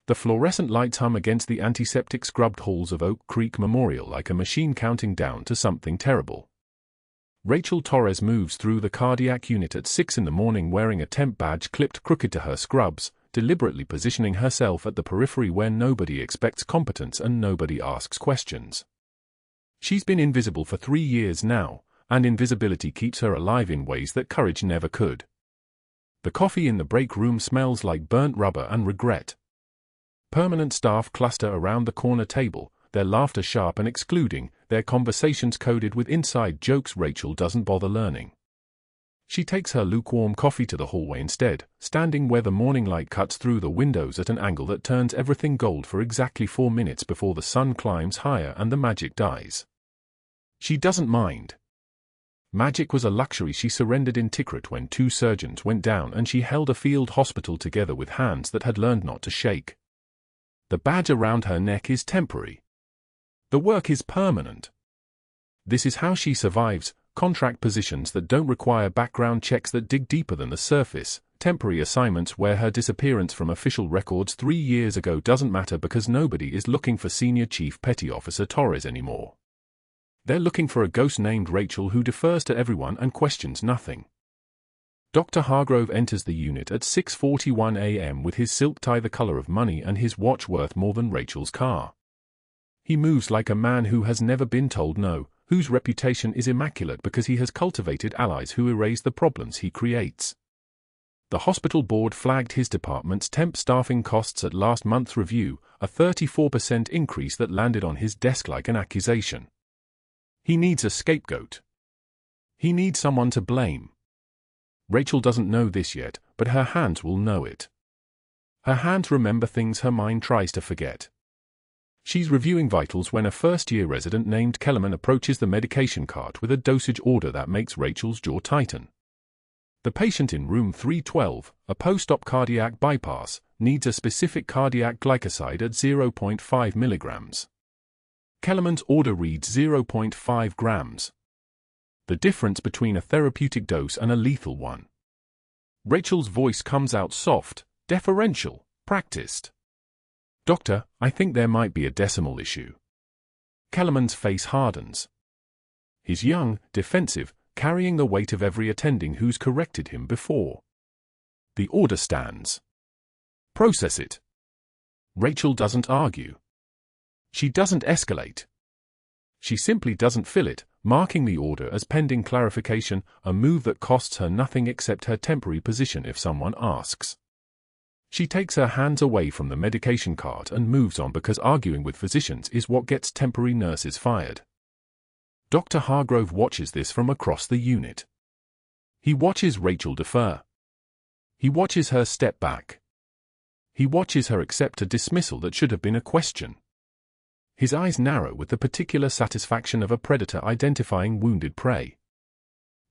The fluorescent lights hum against the antiseptic scrubbed halls of Oak Creek Memorial like a machine counting down to something terrible. Rachel Torres moves through the cardiac unit at 6 in the morning wearing a temp badge clipped crooked to her scrubs, deliberately positioning herself at the periphery where nobody expects competence and nobody asks questions. She's been invisible for 3 years now, and invisibility keeps her alive in ways that courage never could. The coffee in the break room smells like burnt rubber and regret. Permanent staff cluster around the corner table, their laughter sharp and excluding, their conversations coded with inside jokes Rachel doesn't bother learning. She takes her lukewarm coffee to the hallway instead, standing where the morning light cuts through the windows at an angle that turns everything gold for exactly 4 minutes before the sun climbs higher and the magic dies. She doesn't mind. Magic was a luxury she surrendered in Tikrit when 2 surgeons went down and she held a field hospital together with hands that had learned not to shake. The badge around her neck is temporary. The work is permanent. This is how she survives: contract positions that don't require background checks that dig deeper than the surface, temporary assignments where her disappearance from official records 3 years ago doesn't matter because nobody is looking for Senior Chief Petty Officer Torres anymore. They're looking for a ghost named Rachel who defers to everyone and questions nothing. Dr. Hargrove enters the unit at 6:41 a.m. with his silk tie the color of money and his watch worth more than Rachel's car. He moves like a man who has never been told no, whose reputation is immaculate because he has cultivated allies who erase the problems he creates. The hospital board flagged his department's temp staffing costs at last month's review, a 34% increase that landed on his desk like an accusation. He needs a scapegoat. He needs someone to blame. Rachel doesn't know this yet, but her hands will know it. Her hands remember things her mind tries to forget. She's reviewing vitals when a first-year resident named Kellerman approaches the medication cart with a dosage order that makes Rachel's jaw tighten. The patient in room 312, a post-op cardiac bypass, needs a specific cardiac glycoside at 0.5 milligrams. Kellerman's order reads 0.5 grams. The difference between a therapeutic dose and a lethal one. Rachel's voice comes out soft, deferential, practiced. "Doctor, I think there might be a decimal issue." Kellerman's face hardens. He's young, defensive, carrying the weight of every attending who's corrected him before. The order stands. Process it. Rachel doesn't argue. She doesn't escalate. She simply doesn't fill it, marking the order as pending clarification, a move that costs her nothing except her temporary position if someone asks. She takes her hands away from the medication cart and moves on because arguing with physicians is what gets temporary nurses fired. Dr. Hargrove watches this from across the unit. He watches Rachel defer. He watches her step back. He watches her accept a dismissal that should have been a question. His eyes narrow with the particular satisfaction of a predator identifying wounded prey.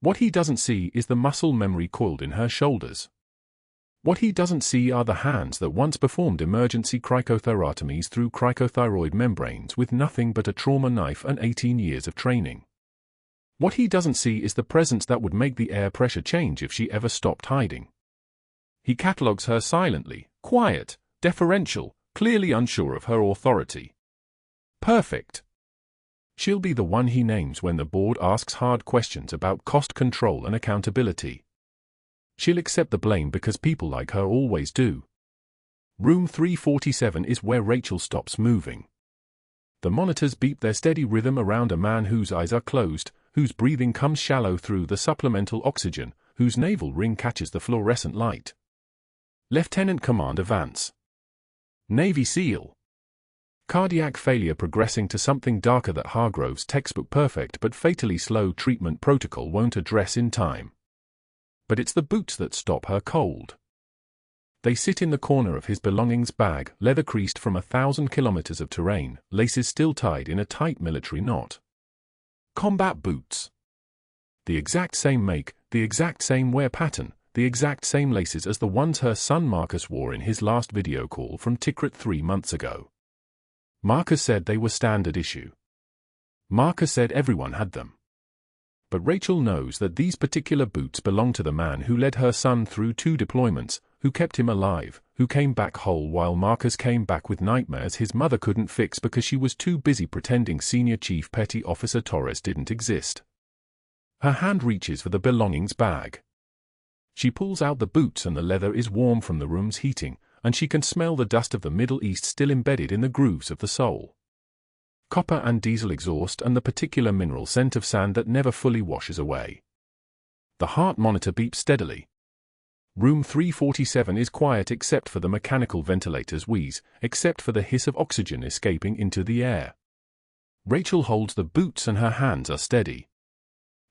What he doesn't see is the muscle memory coiled in her shoulders. What he doesn't see are the hands that once performed emergency cricothyrotomies through cricothyroid membranes with nothing but a trauma knife and 18 years of training. What he doesn't see is the presence that would make the air pressure change if she ever stopped hiding. He catalogues her silently, quiet, deferential, clearly unsure of her authority. Perfect. She'll be the one he names when the board asks hard questions about cost control and accountability. She'll accept the blame because people like her always do. Room 347 is where Rachel stops moving. The monitors beep their steady rhythm around a man whose eyes are closed, whose breathing comes shallow through the supplemental oxygen, whose navel ring catches the fluorescent light. Lieutenant Commander Vance. Navy SEAL. Cardiac failure progressing to something darker that Hargrove's textbook perfect but fatally slow treatment protocol won't address in time. But it's the boots that stop her cold. They sit in the corner of his belongings bag, leather creased from 1,000 kilometers of terrain, laces still tied in a tight military knot. Combat boots. The exact same make, the exact same wear pattern, the exact same laces as the ones her son Marcus wore in his last video call from Tikrit 3 months ago. Marcus said they were standard issue. Marcus said everyone had them. But Rachel knows that these particular boots belong to the man who led her son through 2 deployments, who kept him alive, who came back whole while Marcus came back with nightmares his mother couldn't fix because she was too busy pretending Senior Chief Petty Officer Torres didn't exist. Her hand reaches for the belongings bag. She pulls out the boots and the leather is warm from the room's heating, and she can smell the dust of the Middle East still embedded in the grooves of the sole. Copper and diesel exhaust and the particular mineral scent of sand that never fully washes away. The heart monitor beeps steadily. Room 347 is quiet except for the mechanical ventilator's wheeze, except for the hiss of oxygen escaping into the air. Rachel holds the boots and her hands are steady.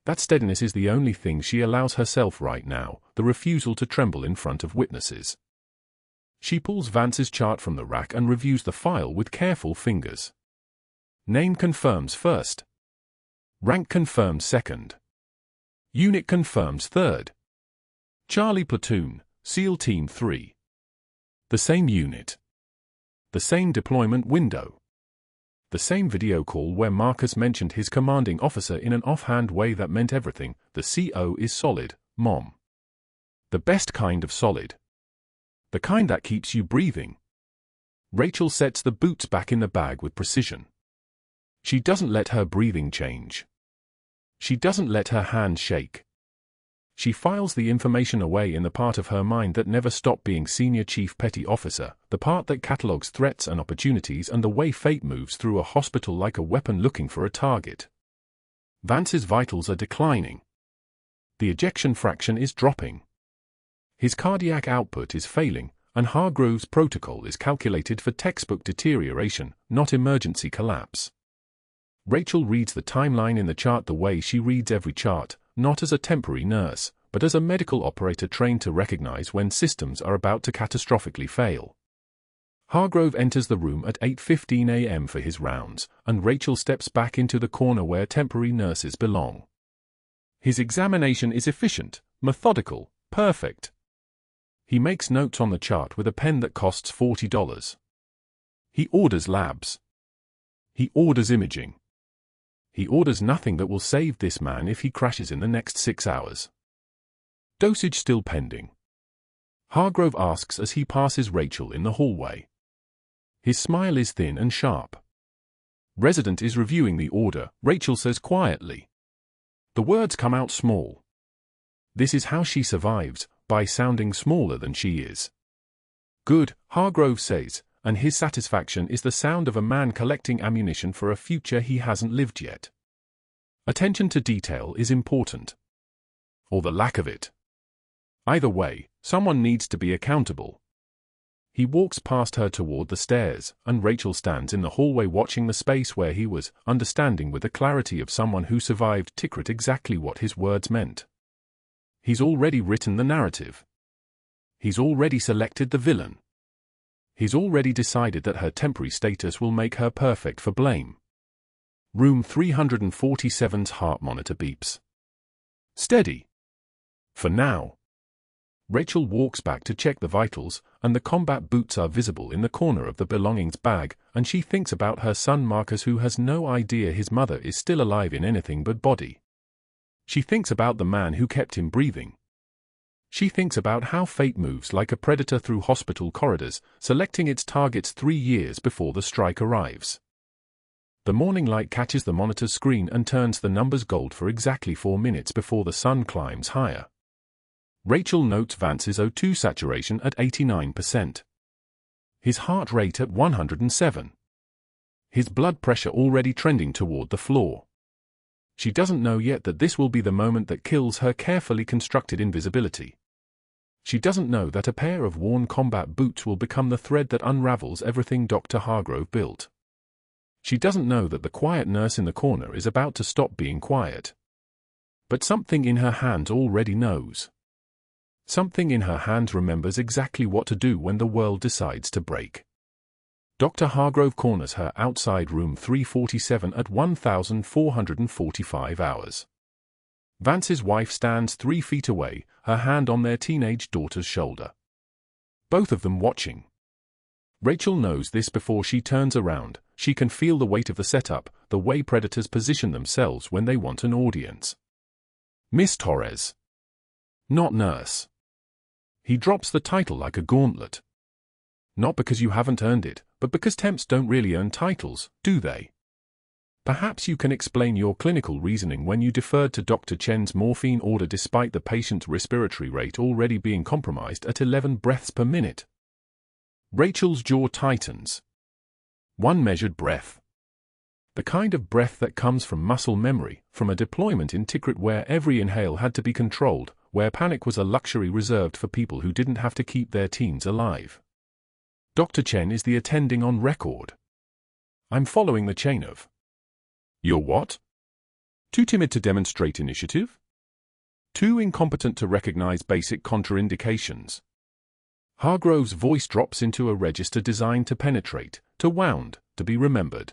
That steadiness is the only thing she allows herself right now, the refusal to tremble in front of witnesses. She pulls Vance's chart from the rack and reviews the file with careful fingers. Name confirms first. Rank confirms second. Unit confirms third. Charlie Platoon, SEAL Team 3. The same unit. The same deployment window. The same video call where Marcus mentioned his commanding officer in an offhand way that meant everything. The CO is solid, Mom. The best kind of solid. The kind that keeps you breathing. Rachel sets the boots back in the bag with precision. She doesn't let her breathing change. She doesn't let her hand shake. She files the information away in the part of her mind that never stopped being Senior Chief Petty Officer, the part that catalogues threats and opportunities and the way fate moves through a hospital like a weapon looking for a target. Vance's vitals are declining. The ejection fraction is dropping. His cardiac output is failing, and Hargrove's protocol is calculated for textbook deterioration, not emergency collapse. Rachel reads the timeline in the chart the way she reads every chart, not as a temporary nurse, but as a medical operator trained to recognize when systems are about to catastrophically fail. Hargrove enters the room at 8:15 a.m. for his rounds, and Rachel steps back into the corner where temporary nurses belong. His examination is efficient, methodical, perfect. He makes notes on the chart with a pen that costs $40. He orders labs. He orders imaging. He orders nothing that will save this man if he crashes in the next 6 hours. Dosage still pending. Hargrove asks as he passes Rachel in the hallway. His smile is thin and sharp. Resident is reviewing the order, Rachel says quietly. The words come out small. This is how she survives, by sounding smaller than she is. Good, Hargrove says, and his satisfaction is the sound of a man collecting ammunition for a future he hasn't lived yet. Attention to detail is important. Or the lack of it. Either way, someone needs to be accountable. He walks past her toward the stairs, and Rachel stands in the hallway watching the space where he was, understanding with the clarity of someone who survived Tikrit exactly what his words meant. He's already written the narrative. He's already selected the villain. He's already decided that her temporary status will make her perfect for blame. Room 347's heart monitor beeps. Steady. For now. Rachel walks back to check the vitals, and the combat boots are visible in the corner of the belongings bag, and she thinks about her son Marcus, who has no idea his mother is still alive in anything but body. She thinks about the man who kept him breathing. She thinks about how fate moves like a predator through hospital corridors, selecting its targets 3 years before the strike arrives. The morning light catches the monitor screen and turns the numbers gold for exactly 4 minutes before the sun climbs higher. Rachel notes Vance's O2 saturation at 89%. His heart rate at 107. His blood pressure already trending toward the floor. She doesn't know yet that this will be the moment that kills her carefully constructed invisibility. She doesn't know that a pair of worn combat boots will become the thread that unravels everything Dr. Hargrove built. She doesn't know that the quiet nurse in the corner is about to stop being quiet. But something in her hands already knows. Something in her hands remembers exactly what to do when the world decides to break. Dr. Hargrove corners her outside room 347 at 1,445 hours. Vance's wife stands 3 feet away, her hand on their teenage daughter's shoulder. Both of them watching. Rachel knows this before she turns around. She can feel the weight of the setup, the way predators position themselves when they want an audience. Miss Torres. Not nurse. He drops the title like a gauntlet. Not because you haven't earned it, but because temps don't really earn titles, do they? Perhaps you can explain your clinical reasoning when you deferred to Dr. Chen's morphine order despite the patient's respiratory rate already being compromised at 11 breaths per minute. Rachel's jaw tightens. One measured breath. The kind of breath that comes from muscle memory, from a deployment in Tikrit where every inhale had to be controlled, where panic was a luxury reserved for people who didn't have to keep their teens alive. Dr. Chen is the attending on record. I'm following the chain of. You're what? Too timid to demonstrate initiative? Too incompetent to recognize basic contraindications. Hargrove's voice drops into a register designed to penetrate, to wound, to be remembered.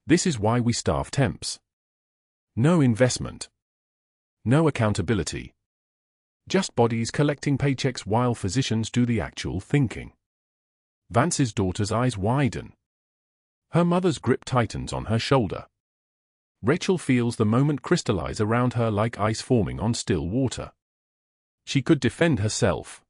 This is why we staff temps. No investment. No accountability. Just bodies collecting paychecks while physicians do the actual thinking. Vance's daughter's eyes widen. Her mother's grip tightens on her shoulder. Rachel feels the moment crystallize around her like ice forming on still water. She could defend herself.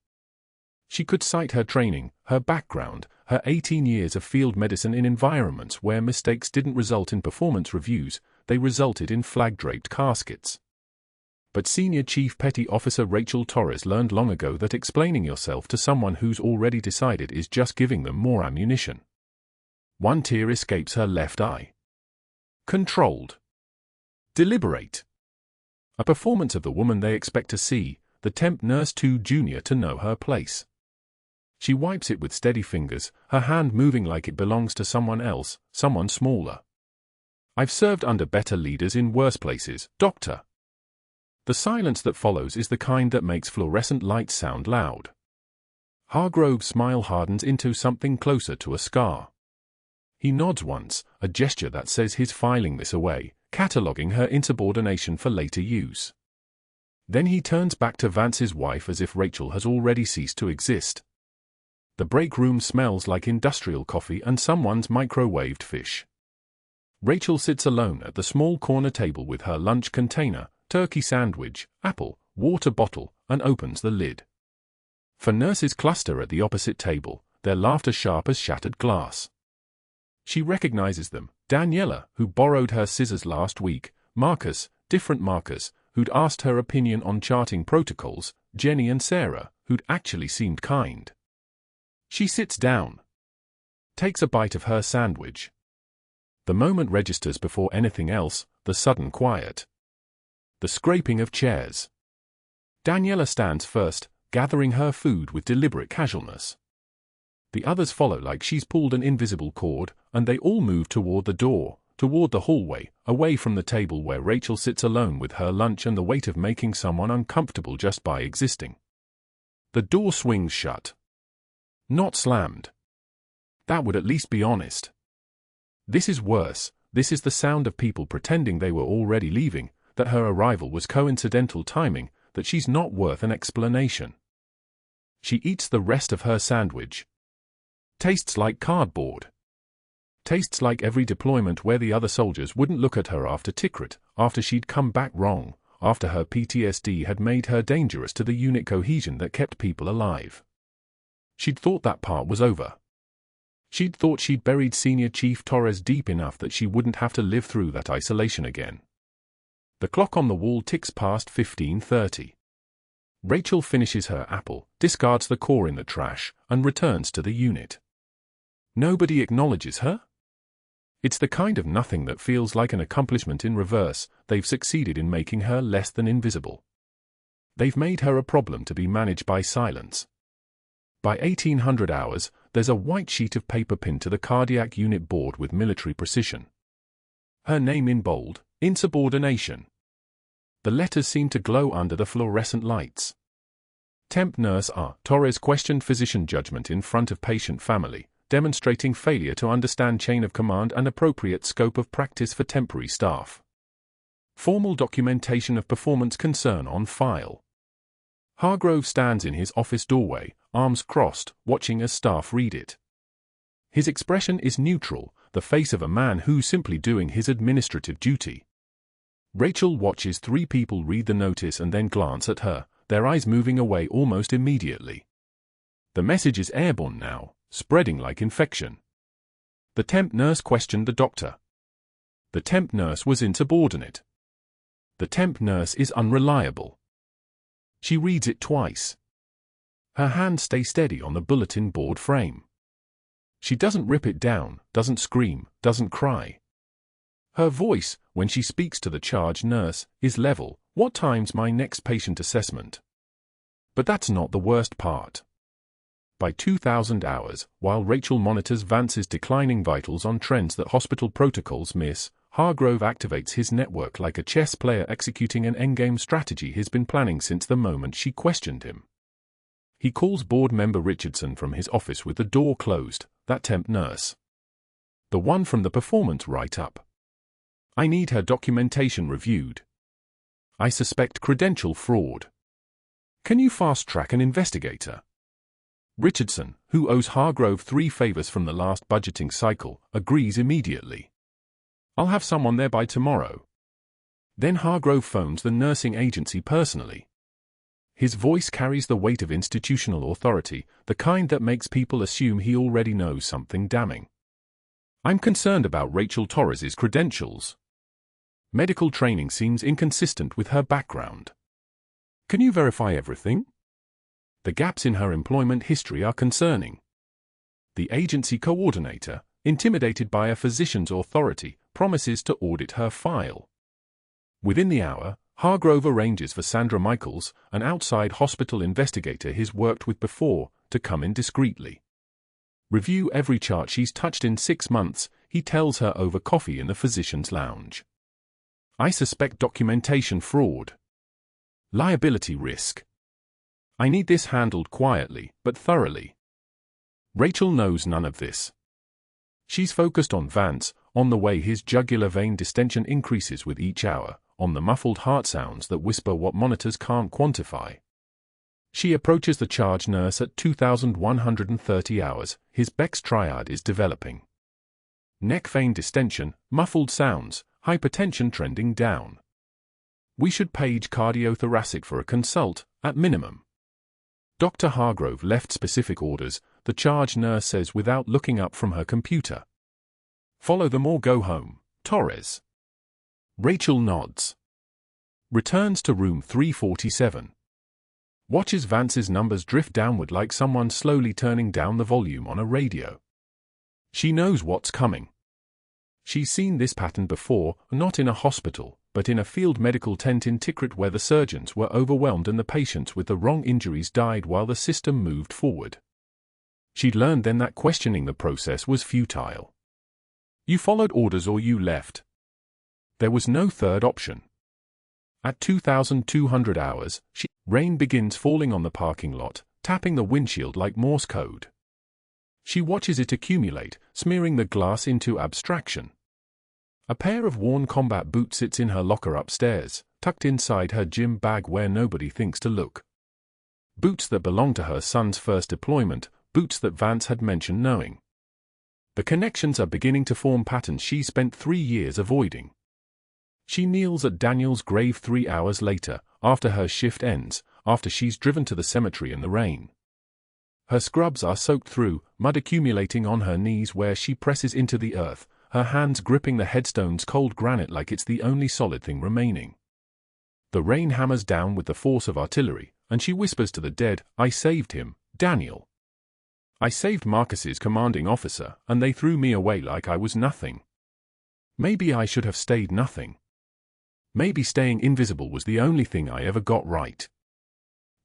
She could cite her training, her background, her 18 years of field medicine in environments where mistakes didn't result in performance reviews, they resulted in flag-draped caskets. But Senior Chief Petty Officer Rachel Torres learned long ago that explaining yourself to someone who's already decided is just giving them more ammunition. One tear escapes her left eye. Controlled. Deliberate. A performance of the woman they expect to see, the temp nurse too junior to know her place. She wipes it with steady fingers, her hand moving like it belongs to someone else, someone smaller. I've served under better leaders in worse places, doctor. The silence that follows is the kind that makes fluorescent lights sound loud. Hargrove's smile hardens into something closer to a scar. He nods once, a gesture that says he's filing this away, cataloguing her insubordination for later use. Then he turns back to Vance's wife as if Rachel has already ceased to exist. The break room smells like industrial coffee and someone's microwaved fish. Rachel sits alone at the small corner table with her lunch container, turkey sandwich, apple, water bottle, and opens the lid. For nurses cluster at the opposite table, their laughter sharp as shattered glass. She recognizes them, Daniela, who borrowed her scissors last week, Marcus, different Marcus, who'd asked her opinion on charting protocols, Jenny and Sarah, who'd actually seemed kind. She sits down. Takes a bite of her sandwich. The moment registers before anything else, the sudden quiet. The scraping of chairs. Daniela stands first, gathering her food with deliberate casualness. The others follow like she's pulled an invisible cord, and they all move toward the door, toward the hallway, away from the table where Rachel sits alone with her lunch and the weight of making someone uncomfortable just by existing. The door swings shut. Not slammed. That would at least be honest. This is worse. This is the sound of people pretending they were already leaving, that her arrival was coincidental timing, that she's not worth an explanation. She eats the rest of her sandwich. Tastes like cardboard. Tastes like every deployment where the other soldiers wouldn't look at her after Tikrit, after she'd come back wrong, after her PTSD had made her dangerous to the unit cohesion that kept people alive. She'd thought that part was over. She'd thought she'd buried Senior Chief Torres deep enough that she wouldn't have to live through that isolation again. The clock on the wall ticks past 15:30. Rachel finishes her apple, discards the core in the trash, and returns to the unit. Nobody acknowledges her? It's the kind of nothing that feels like an accomplishment in reverse. They've succeeded in making her less than invisible. They've made her a problem to be managed by silence. By 1800 hours, there's a white sheet of paper pinned to the cardiac unit board with military precision. Her name in bold, insubordination. The letters seem to glow under the fluorescent lights. Temp nurse R. Torres questioned physician judgment in front of patient family, demonstrating failure to understand chain of command and appropriate scope of practice for temporary staff. Formal documentation of performance concern on file. Hargrove stands in his office doorway, arms crossed, watching as staff read it. His expression is neutral, the face of a man who's simply doing his administrative duty. Rachel watches three people read the notice and then glance at her, their eyes moving away almost immediately. The message is airborne now. spreading like infection. The temp nurse questioned the doctor. The temp nurse was insubordinate. The temp nurse is unreliable. She reads it twice. Her hands stay steady on the bulletin board frame. She doesn't rip it down, doesn't scream, doesn't cry. Her voice, when she speaks to the charge nurse, is level. What time's my next patient assessment? But that's not the worst part. By 2000 hours, while Rachel monitors Vance's declining vitals on trends that hospital protocols miss, Hargrove activates his network like a chess player executing an endgame strategy he's been planning since the moment she questioned him. He calls board member Richardson from his office with the door closed, that temp nurse. The one from the performance write-up. I need her documentation reviewed. I suspect credential fraud. Can you fast-track an investigator? Richardson, who owes Hargrove 3 favors from the last budgeting cycle, agrees immediately. I'll have someone there by tomorrow. Then Hargrove phones the nursing agency personally. His voice carries the weight of institutional authority, the kind that makes people assume he already knows something damning. I'm concerned about Rachel Torres's credentials. Medical training seems inconsistent with her background. Can you verify everything? The gaps in her employment history are concerning. The agency coordinator, intimidated by a physician's authority, promises to audit her file. Within the hour, Hargrove arranges for Sandra Michaels, an outside hospital investigator he's worked with before, to come in discreetly. Review every chart she's touched in 6 months, he tells her over coffee in the physician's lounge. I suspect documentation fraud. Liability risk. I need this handled quietly, but thoroughly. Rachel knows none of this. She's focused on Vance, on the way his jugular vein distension increases with each hour, on the muffled heart sounds that whisper what monitors can't quantify. She approaches the charge nurse at 2,130 hours, his Beck's triad is developing. Neck vein distension, muffled sounds, hypertension trending down. We should page cardiothoracic for a consult, at minimum. Dr. Hargrove left specific orders, the charge nurse says without looking up from her computer. Follow them or go home, Torres. Rachel nods. Returns to room 347. Watches Vance's numbers drift downward like someone slowly turning down the volume on a radio. She knows what's coming. She's seen this pattern before, not in a hospital, but in a field medical tent in Tikrit where the surgeons were overwhelmed and the patients with the wrong injuries died while the system moved forward. She'd learned then that questioning the process was futile. You followed orders or you left. There was no third option. At 2,200 hours, rain begins falling on the parking lot, tapping the windshield like Morse code. She watches it accumulate, smearing the glass into abstraction. A pair of worn combat boots sits in her locker upstairs, tucked inside her gym bag where nobody thinks to look. Boots that belong to her son's first deployment, boots that Vance had mentioned knowing. The connections are beginning to form patterns she spent 3 years avoiding. She kneels at Daniel's grave 3 hours later, after her shift ends, after she's driven to the cemetery in the rain. Her scrubs are soaked through, mud accumulating on her knees where she presses into the earth, her hands gripping the headstone's cold granite like it's the only solid thing remaining. The rain hammers down with the force of artillery, and she whispers to the dead, I saved him, Daniel. I saved Marcus's commanding officer, and they threw me away like I was nothing. Maybe I should have stayed nothing. Maybe staying invisible was the only thing I ever got right.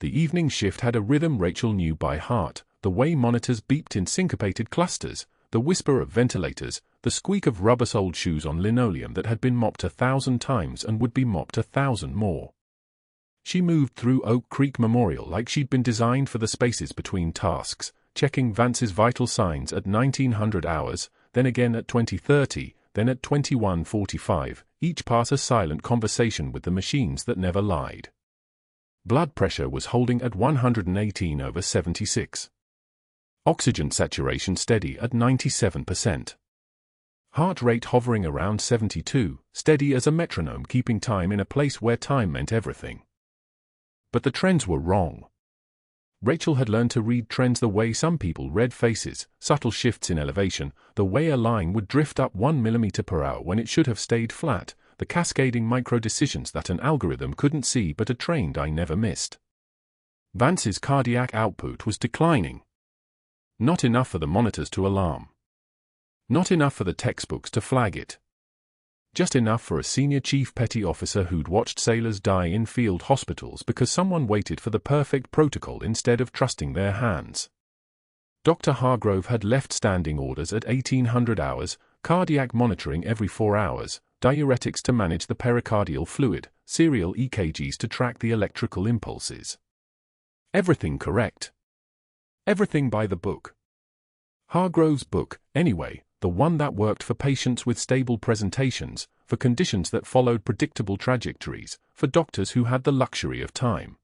The evening shift had a rhythm Rachel knew by heart, the way monitors beeped in syncopated clusters, the whisper of ventilators, the squeak of rubber-soled shoes on linoleum that had been mopped 1,000 times and would be mopped 1,000 more. She moved through Oak Creek Memorial like she'd been designed for the spaces between tasks, checking Vance's vital signs at 1900 hours, then again at 2030, then at 2145, each pass a silent conversation with the machines that never lied. Blood pressure was holding at 118/76. Oxygen saturation steady at 97%. Heart rate hovering around 72, steady as a metronome keeping time in a place where time meant everything. But the trends were wrong. Rachel had learned to read trends the way some people read faces, subtle shifts in elevation, the way a line would drift up 1 millimeter per hour when it should have stayed flat, the cascading micro-decisions that an algorithm couldn't see but a trained eye never missed. Vance's cardiac output was declining. Not enough for the monitors to alarm. Not enough for the textbooks to flag it. Just enough for a senior chief petty officer who'd watched sailors die in field hospitals because someone waited for the perfect protocol instead of trusting their hands. Dr. Hargrove had left standing orders at 1800 hours, cardiac monitoring every 4 hours, diuretics to manage the pericardial fluid, serial EKGs to track the electrical impulses. Everything correct. Everything by the book. Hargrove's book, anyway, the one that worked for patients with stable presentations, for conditions that followed predictable trajectories, for doctors who had the luxury of time.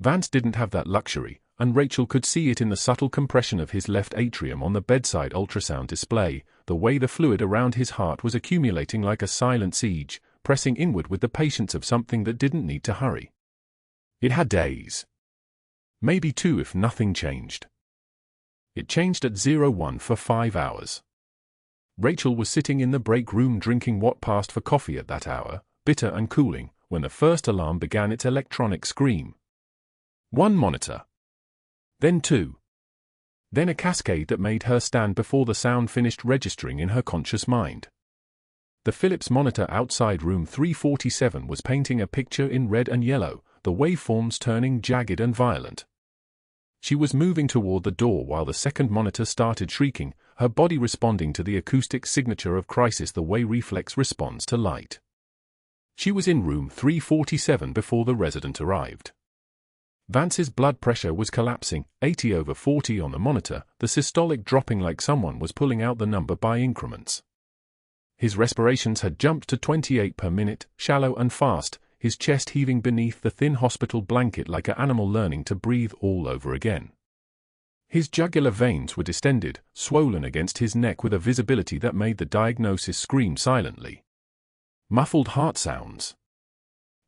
Vance didn't have that luxury, and Rachel could see it in the subtle compression of his left atrium on the bedside ultrasound display, the way the fluid around his heart was accumulating like a silent siege, pressing inward with the patience of something that didn't need to hurry. It had days. Maybe 2 if nothing changed. It changed at 01 for 5 hours. Rachel was sitting in the break room drinking what passed for coffee at that hour, bitter and cooling, when the first alarm began its electronic scream. 1 monitor. Then 2. Then a cascade that made her stand before the sound finished registering in her conscious mind. The Philips monitor outside room 347 was painting a picture in red and yellow, the waveforms turning jagged and violent. She was moving toward the door while the second monitor started shrieking, her body responding to the acoustic signature of crisis the way reflex responds to light. She was in room 347 before the resident arrived. Vance's blood pressure was collapsing, 80/40 on the monitor, the systolic dropping like someone was pulling out the number by increments. His respirations had jumped to 28 per minute, shallow and fast, his chest heaving beneath the thin hospital blanket like an animal learning to breathe all over again. His jugular veins were distended, swollen against his neck with a visibility that made the diagnosis scream silently. Muffled heart sounds.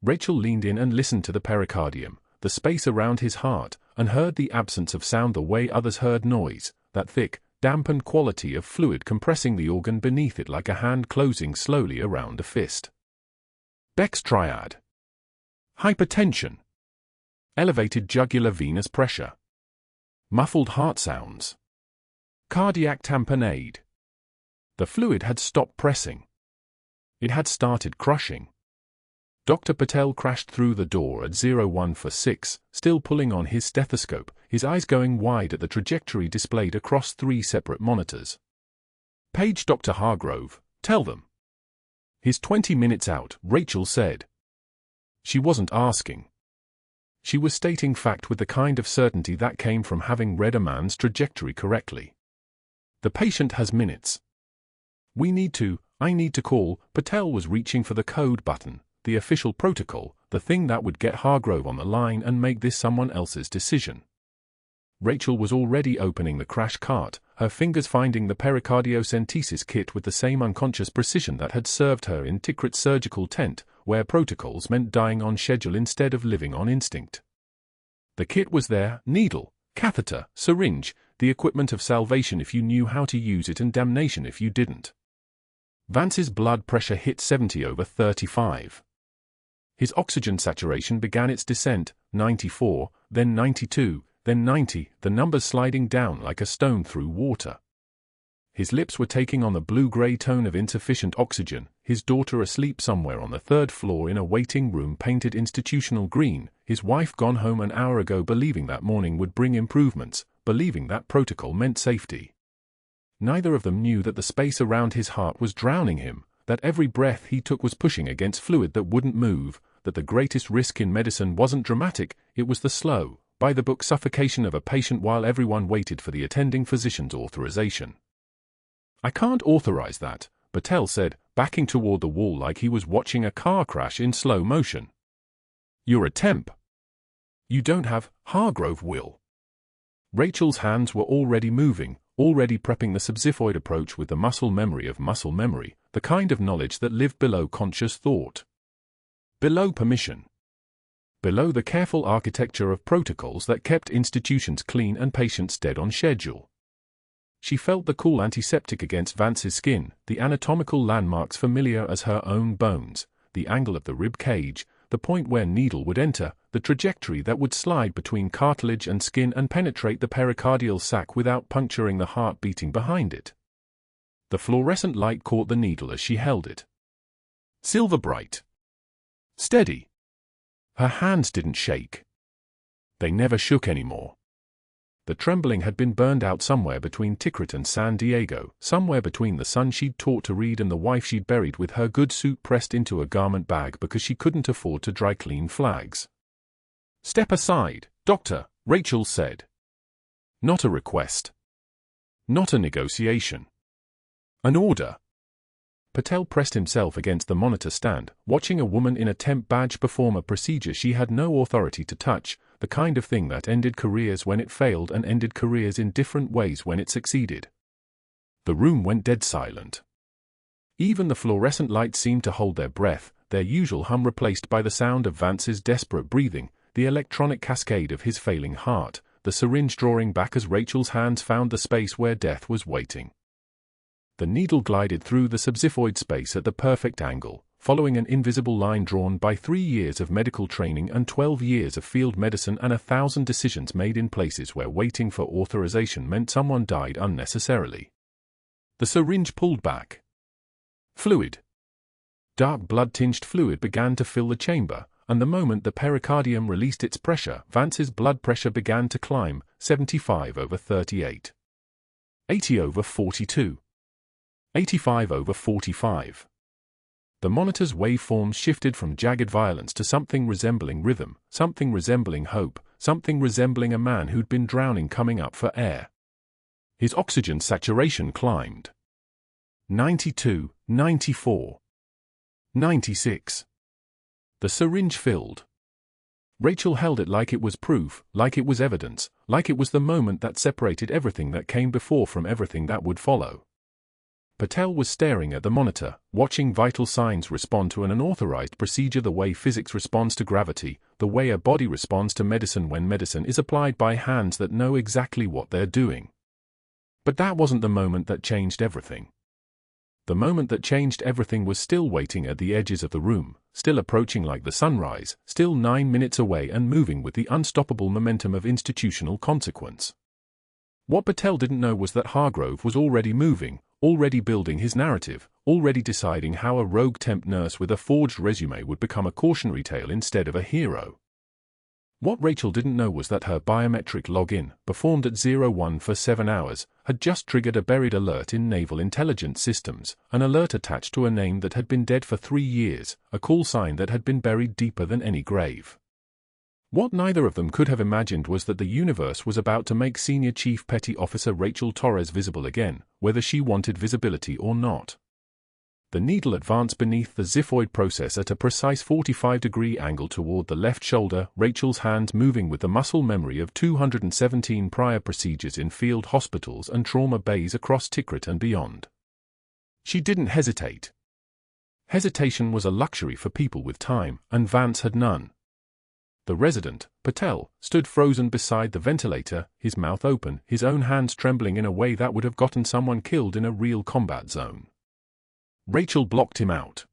Rachel leaned in and listened to the pericardium, the space around his heart, and heard the absence of sound the way others heard noise, that thick, dampened quality of fluid compressing the organ beneath it like a hand closing slowly around a fist. Beck's triad. Hypertension. Elevated jugular venous pressure. Muffled heart sounds. Cardiac tamponade. The fluid had stopped pressing. It had started crushing. Dr. Patel crashed through the door at 01 for 6, still pulling on his stethoscope, his eyes going wide at the trajectory displayed across 3 separate monitors. "Page Dr. Hargrove, tell them." "He's 20 minutes out," Rachel said. She wasn't asking. She was stating fact with the kind of certainty that came from having read a man's trajectory correctly. "The patient has minutes. I need to call." Patel was reaching for the code button, the official protocol, the thing that would get Hargrove on the line and make this someone else's decision. Rachel was already opening the crash cart, her fingers finding the pericardiocentesis kit with the same unconscious precision that had served her in Tikrit's surgical tent, where protocols meant dying on schedule instead of living on instinct. The kit was there, needle, catheter, syringe, the equipment of salvation if you knew how to use it and damnation if you didn't. Vance's blood pressure hit 70/35. His oxygen saturation began its descent, 94, then 92, then 90, the numbers sliding down like a stone through water. His lips were taking on the blue-gray tone of insufficient oxygen, his daughter asleep somewhere on the 3rd floor in a waiting room painted institutional green, his wife gone home an hour ago believing that morning would bring improvements, believing that protocol meant safety. Neither of them knew that the space around his heart was drowning him, that every breath he took was pushing against fluid that wouldn't move, that the greatest risk in medicine wasn't dramatic, it was the slow, by-the-book suffocation of a patient while everyone waited for the attending physician's authorization. "I can't authorize that," Patel said, backing toward the wall like he was watching a car crash in slow motion. "You're a temp. You don't have, Hargrove will." Rachel's hands were already moving, already prepping the subxiphoid approach with the muscle memory of muscle memory, the kind of knowledge that lived below conscious thought. Below permission. Below the careful architecture of protocols that kept institutions clean and patients dead on schedule. She felt the cool antiseptic against Vance's skin, the anatomical landmarks familiar as her own bones, the angle of the rib cage, the point where needle would enter, the trajectory that would slide between cartilage and skin and penetrate the pericardial sac without puncturing the heart beating behind it. The fluorescent light caught the needle as she held it. Silver bright. Steady. Her hands didn't shake. They never shook anymore. The trembling had been burned out somewhere between Tikrit and San Diego, somewhere between the son she'd taught to read and the wife she'd buried with her good suit pressed into a garment bag because she couldn't afford to dry clean flags. "Step aside, doctor," Rachel said. Not a request. Not a negotiation. An order. Patel pressed himself against the monitor stand, watching a woman in a temp badge perform a procedure she had no authority to touch, the kind of thing that ended careers when it failed and ended careers in different ways when it succeeded. The room went dead silent. Even the fluorescent lights seemed to hold their breath, their usual hum replaced by the sound of Vance's desperate breathing, the electronic cascade of his failing heart, the syringe drawing back as Rachel's hands found the space where death was waiting. The needle glided through the subxiphoid space at the perfect angle, following an invisible line drawn by 3 years of medical training and 12 years of field medicine and 1,000 decisions made in places where waiting for authorization meant someone died unnecessarily. The syringe pulled back. Fluid. Dark blood-tinged fluid began to fill the chamber, and the moment the pericardium released its pressure, Vance's blood pressure began to climb, 75/38. 80/42. 85/45. The monitor's waveforms shifted from jagged violence to something resembling rhythm, something resembling hope, something resembling a man who'd been drowning coming up for air. His oxygen saturation climbed. 92, 94. 96. The syringe filled. Rachel held it like it was proof, like it was evidence, like it was the moment that separated everything that came before from everything that would follow. Patel was staring at the monitor, watching vital signs respond to an unauthorized procedure the way physics responds to gravity, the way a body responds to medicine when medicine is applied by hands that know exactly what they're doing. But that wasn't the moment that changed everything. The moment that changed everything was still waiting at the edges of the room, still approaching like the sunrise, still 9 minutes away and moving with the unstoppable momentum of institutional consequence. What Patel didn't know was that Hargrove was already moving, already building his narrative, already deciding how a rogue temp nurse with a forged resume would become a cautionary tale instead of a hero. What Rachel didn't know was that her biometric login, performed at 01 for 7 hours, had just triggered a buried alert in naval intelligence systems, an alert attached to a name that had been dead for 3 years, a call sign that had been buried deeper than any grave. What neither of them could have imagined was that the universe was about to make Senior Chief Petty Officer Rachel Torres visible again, whether she wanted visibility or not. The needle advanced beneath the xiphoid process at a precise 45-degree angle toward the left shoulder, Rachel's hands moving with the muscle memory of 217 prior procedures in field hospitals and trauma bays across Tikrit and beyond. She didn't hesitate. Hesitation was a luxury for people with time, and Vance had none. The resident, Patel, stood frozen beside the ventilator, his mouth open, his own hands trembling in a way that would have gotten someone killed in a real combat zone. Rachel blocked him out.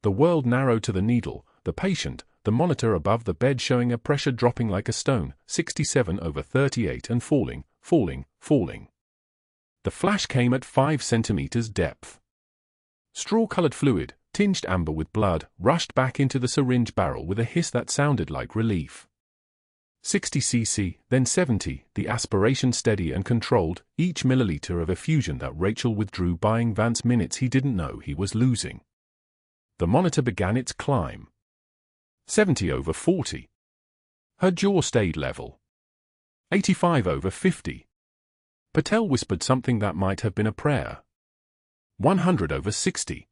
The world narrowed to the needle, the patient, the monitor above the bed showing a pressure dropping like a stone, 67/38 and falling, falling, falling. The flash came at 5 centimeters depth. Straw-colored fluid, tinged amber with blood, rushed back into the syringe barrel with a hiss that sounded like relief. 60 cc, then 70, the aspiration steady and controlled, each milliliter of effusion that Rachel withdrew, buying Vance minutes he didn't know he was losing. The monitor began its climb. 70/40. Her jaw stayed level. 85/50. Patel whispered something that might have been a prayer. 100/60.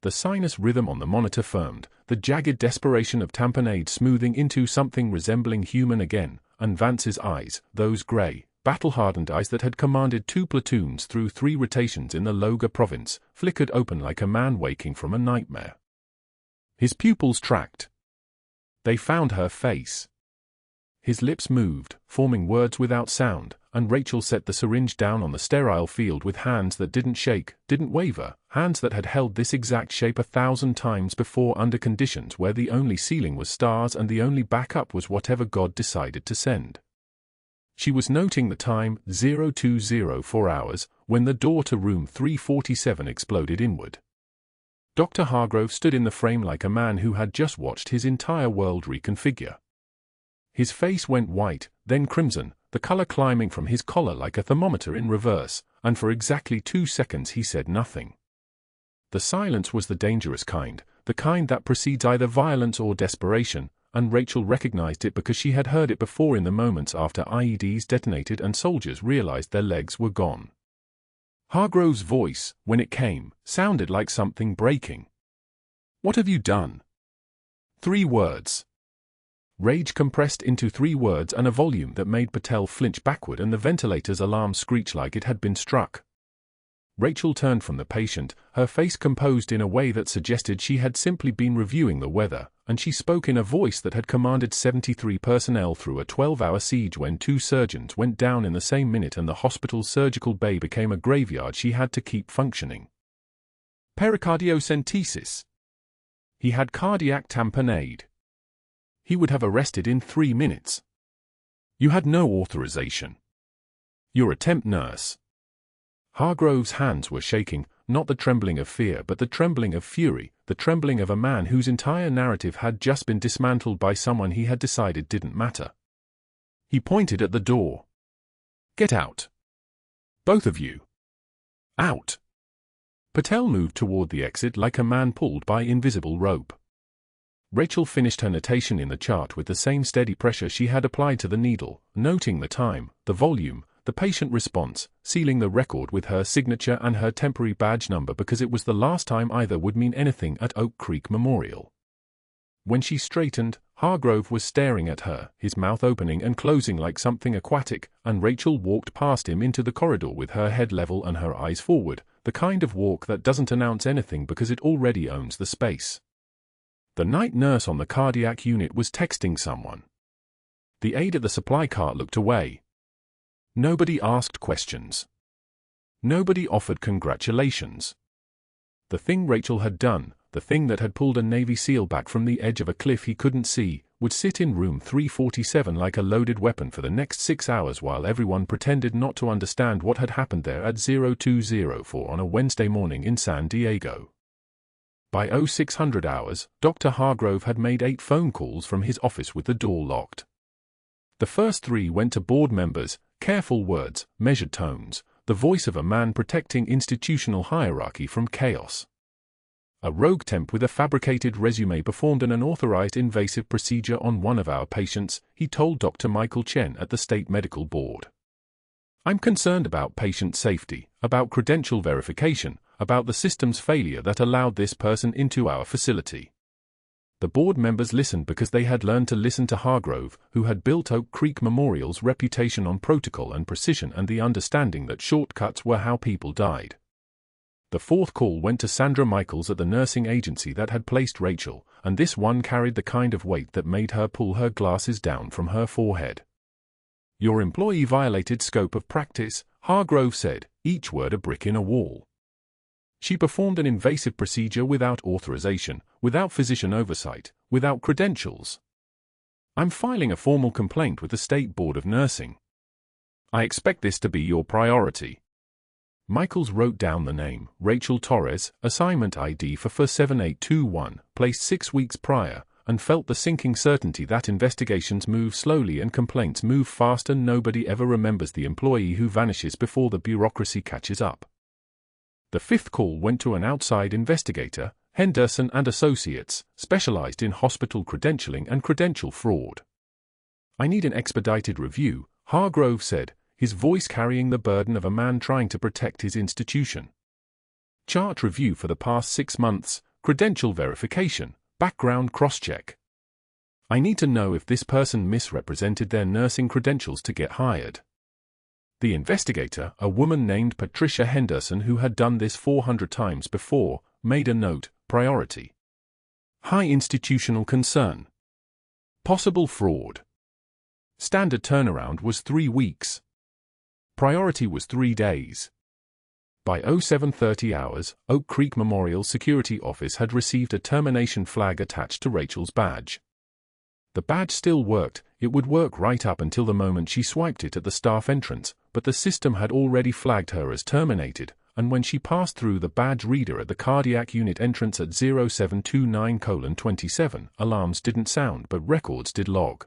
The sinus rhythm on the monitor firmed, the jagged desperation of tamponade smoothing into something resembling human again, and Vance's eyes, those gray, battle-hardened eyes that had commanded 2 platoons through 3 rotations in the Loga province, flickered open like a man waking from a nightmare. His pupils tracked. They found her face. His lips moved, forming words without sound, and Rachel set the syringe down on the sterile field with hands that didn't shake, didn't waver, hands that had held this exact shape 1,000 times before under conditions where the only ceiling was stars and the only backup was whatever God decided to send. She was noting the time, 0204 hours, when the door to room 347 exploded inward. Dr. Hargrove stood in the frame like a man who had just watched his entire world reconfigure. His face went white, then crimson, the color climbing from his collar like a thermometer in reverse, and for exactly 2 seconds he said nothing. The silence was the dangerous kind, the kind that precedes either violence or desperation, and Rachel recognized it because she had heard it before in the moments after IEDs detonated and soldiers realized their legs were gone. Hargrove's voice, when it came, sounded like something breaking. "What have you done?" 3 words. Rage compressed into 3 words and a volume that made Patel flinch backward and the ventilator's alarm screech like it had been struck. Rachel turned from the patient, her face composed in a way that suggested she had simply been reviewing the weather, and she spoke in a voice that had commanded 73 personnel through a 12-hour siege when 2 surgeons went down in the same minute and the hospital's surgical bay became a graveyard she had to keep functioning. Pericardiocentesis. He had cardiac tamponade. He would have arrested in 3 minutes. You had no authorization. You're a temp nurse. Hargrove's hands were shaking, not the trembling of fear but the trembling of fury, the trembling of a man whose entire narrative had just been dismantled by someone he had decided didn't matter. He pointed at the door. "Get out. Both of you. Out." Patel moved toward the exit like a man pulled by invisible rope. Rachel finished her notation in the chart with the same steady pressure she had applied to the needle, noting the time, the volume, the patient response, sealing the record with her signature and her temporary badge number because it was the last time either would mean anything at Oak Creek Memorial. When she straightened, Hargrove was staring at her, his mouth opening and closing like something aquatic, and Rachel walked past him into the corridor with her head level and her eyes forward, the kind of walk that doesn't announce anything because it already owns the space. The night nurse on the cardiac unit was texting someone. The aide at the supply cart looked away. Nobody asked questions. Nobody offered congratulations. The thing Rachel had done, the thing that had pulled a Navy SEAL back from the edge of a cliff he couldn't see, would sit in room 347 like a loaded weapon for the next 6 hours while everyone pretended not to understand what had happened there at 0204 on a Wednesday morning in San Diego. By 0600 hours, Dr. Hargrove had made 8 phone calls from his office with the door locked. The first 3 went to board members, careful words, measured tones, the voice of a man protecting institutional hierarchy from chaos. A rogue temp with a fabricated resume performed an unauthorized invasive procedure on one of our patients, he told Dr. Michael Chen at the State Medical Board. "I'm concerned about patient safety, about credential verification, about the system's failure that allowed this person into our facility." The board members listened because they had learned to listen to Hargrove, who had built Oak Creek Memorial's reputation on protocol and precision and the understanding that shortcuts were how people died. The 4th call went to Sandra Michaels at the nursing agency that had placed Rachel, and this one carried the kind of weight that made her pull her glasses down from her forehead. "Your employee violated scope of practice," Hargrove said, each word a brick in a wall. "She performed an invasive procedure without authorization, without physician oversight, without credentials. I'm filing a formal complaint with the State Board of Nursing. I expect this to be your priority." Michaels wrote down the name, Rachel Torres, assignment ID for 47821, placed 6 weeks prior, and felt the sinking certainty that investigations move slowly and complaints move fast and nobody ever remembers the employee who vanishes before the bureaucracy catches up. The 5th call went to an outside investigator, Henderson and Associates, specialized in hospital credentialing and credential fraud. "I need an expedited review," Hargrove said, his voice carrying the burden of a man trying to protect his institution. "Chart review for the past 6 months, credential verification, background cross-check. I need to know if this person misrepresented their nursing credentials to get hired." The investigator, a woman named Patricia Henderson who had done this 400 times before, made a note, priority. High institutional concern. Possible fraud. Standard turnaround was 3 weeks. Priority was 3 days. By 07:30 hours, Oak Creek Memorial Security Office had received a termination flag attached to Rachel's badge. The badge still worked. It would work right up until the moment she swiped it at the staff entrance, but the system had already flagged her as terminated, and when she passed through the badge reader at the cardiac unit entrance at 0729:27, alarms didn't sound but records did log.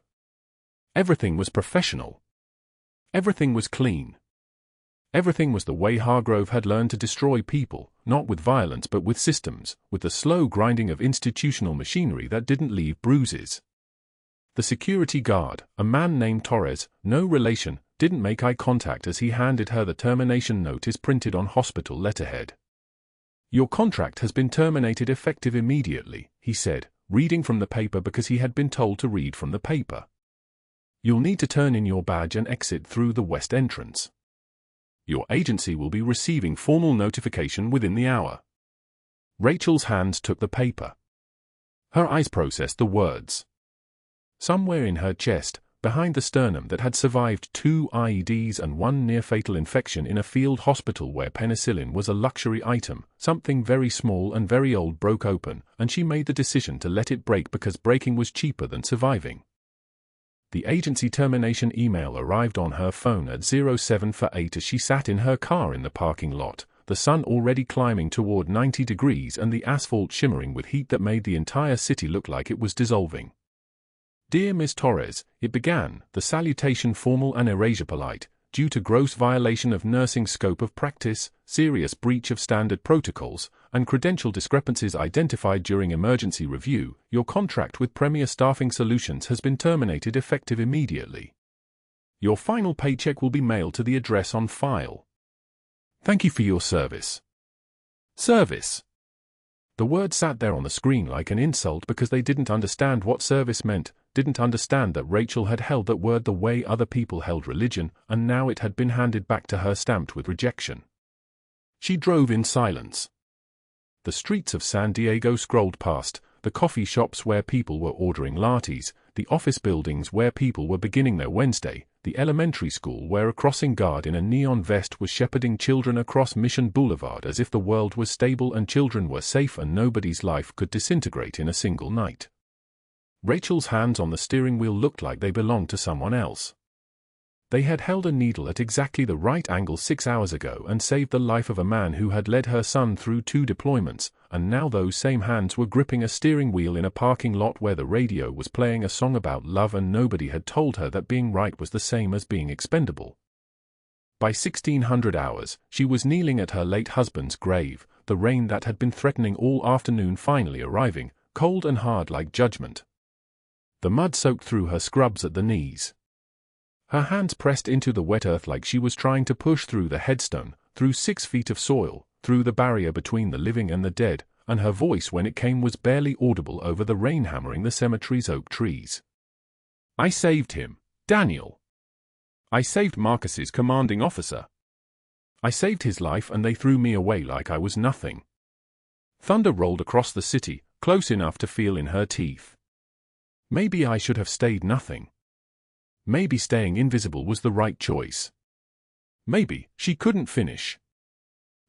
Everything was professional. Everything was clean. Everything was the way Hargrove had learned to destroy people, not with violence but with systems, with the slow grinding of institutional machinery that didn't leave bruises. The security guard, a man named Torres, no relation, didn't make eye contact as he handed her the termination notice printed on hospital letterhead. "Your contract has been terminated effective immediately," he said, reading from the paper because he had been told to read from the paper. "You'll need to turn in your badge and exit through the west entrance. Your agency will be receiving formal notification within the hour." Rachel's hands took the paper. Her eyes processed the words. Somewhere in her chest, behind the sternum that had survived 2 IEDs and 1 near-fatal infection in a field hospital where penicillin was a luxury item, something very small and very old broke open, and she made the decision to let it break because breaking was cheaper than surviving. The agency termination email arrived on her phone at 07:08 as she sat in her car in the parking lot, the sun already climbing toward 90 degrees and the asphalt shimmering with heat that made the entire city look like it was dissolving. "Dear Ms. Torres," it began, the salutation formal and erasure polite, "due to gross violation of nursing scope of practice, serious breach of standard protocols, and credential discrepancies identified during emergency review, your contract with Premier Staffing Solutions has been terminated effective immediately. Your final paycheck will be mailed to the address on file. Thank you for your service." Service. The word sat there on the screen like an insult because they didn't understand what service meant, didn't understand that Rachel had held that word the way other people held religion, and now it had been handed back to her stamped with rejection. She drove in silence. The streets of San Diego scrolled past, the coffee shops where people were ordering lattes, the office buildings where people were beginning their Wednesday, the elementary school where a crossing guard in a neon vest was shepherding children across Mission Boulevard as if the world was stable and children were safe and nobody's life could disintegrate in a single night. Rachel's hands on the steering wheel looked like they belonged to someone else. They had held a needle at exactly the right angle 6 hours ago and saved the life of a man who had led her son through 2 deployments, and now those same hands were gripping a steering wheel in a parking lot where the radio was playing a song about love and nobody had told her that being right was the same as being expendable. By 1600 hours, she was kneeling at her late husband's grave, the rain that had been threatening all afternoon finally arriving, cold and hard like judgment. The mud soaked through her scrubs at the knees. Her hands pressed into the wet earth like she was trying to push through the headstone, through 6 feet of soil, through the barrier between the living and the dead, and her voice when it came was barely audible over the rain hammering the cemetery's oak trees. "I saved him, Daniel. I saved Marcus's commanding officer. I saved his life and they threw me away like I was nothing." Thunder rolled across the city, close enough to feel in her teeth. Maybe I should have stayed nothing. Maybe staying invisible was the right choice. Maybe she couldn't finish.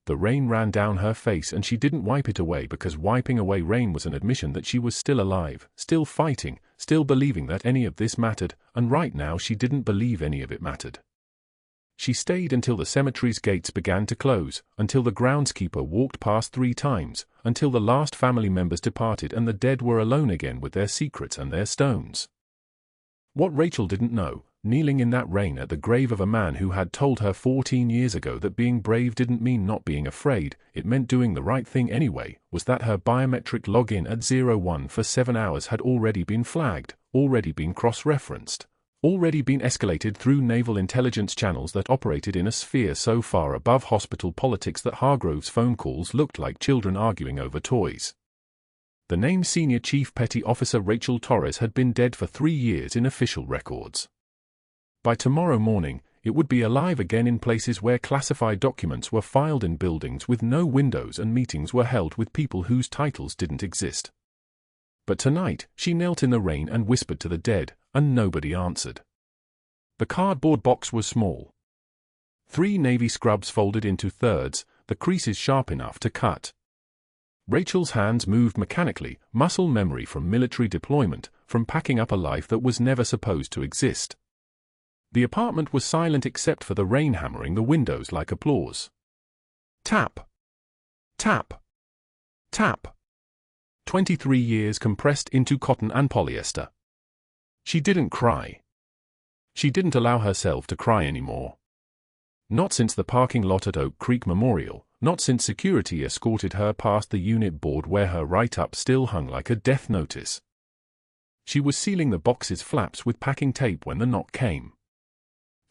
The rain ran down her face and she didn't wipe it away because wiping away rain was an admission that she was still alive, still fighting, still believing that any of this mattered, and right now she didn't believe any of it mattered. She stayed until the cemetery's gates began to close, until the groundskeeper walked past 3 times, until the last family members departed and the dead were alone again with their secrets and their stones. What Rachel didn't know, kneeling in that rain at the grave of a man who had told her 14 years ago that being brave didn't mean not being afraid, it meant doing the right thing anyway, was that her biometric login at 01 for 7 hours had already been flagged, already been cross-referenced, already been escalated through naval intelligence channels that operated in a sphere so far above hospital politics that Hargrove's phone calls looked like children arguing over toys. The named Senior Chief Petty Officer Rachel Torres had been dead for 3 years in official records. By tomorrow morning, it would be alive again in places where classified documents were filed in buildings with no windows and meetings were held with people whose titles didn't exist. But tonight, she knelt in the rain and whispered to the dead, and nobody answered. The cardboard box was small. 3 navy scrubs folded into thirds, the creases sharp enough to cut. Rachel's hands moved mechanically, muscle memory from military deployment, from packing up a life that was never supposed to exist. The apartment was silent except for the rain hammering the windows like applause. Tap. Tap. Tap. 23 years compressed into cotton and polyester. She didn't cry. She didn't allow herself to cry anymore. Not since the parking lot at Oak Creek Memorial, not since security escorted her past the unit board where her write-up still hung like a death notice. She was sealing the box's flaps with packing tape when the knock came.